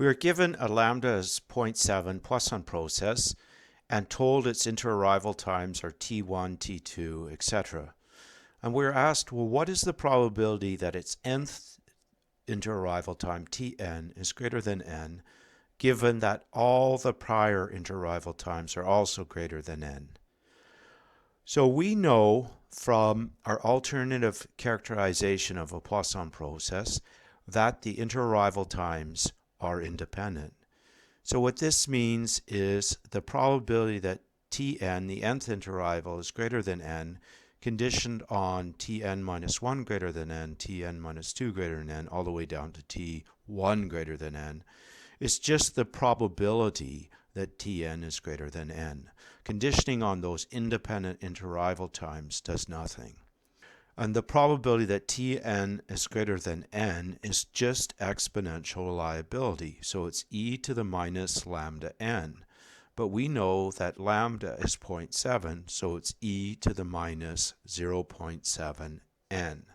We are given a lambda as 0.7 Poisson process and told its interarrival times are t1, t2, etc. And we're asked, well, what is the probability that its nth interarrival time, tn, is greater than n, given that all the prior interarrival times are also greater than n? So we know from our alternative characterization of a Poisson process that the interarrival times are independent. So what this means is the probability that Tn, the nth interarrival, is greater than n, conditioned on Tn minus 1 greater than n, Tn minus 2 greater than n, all the way down to T1 greater than n, is just the probability that Tn is greater than n. Conditioning on those independent interarrival times does nothing. And the probability that Tn is greater than n is just exponential reliability. So it's e to the minus lambda n. But we know that lambda is 0.7, so it's e to the minus 0.7 n.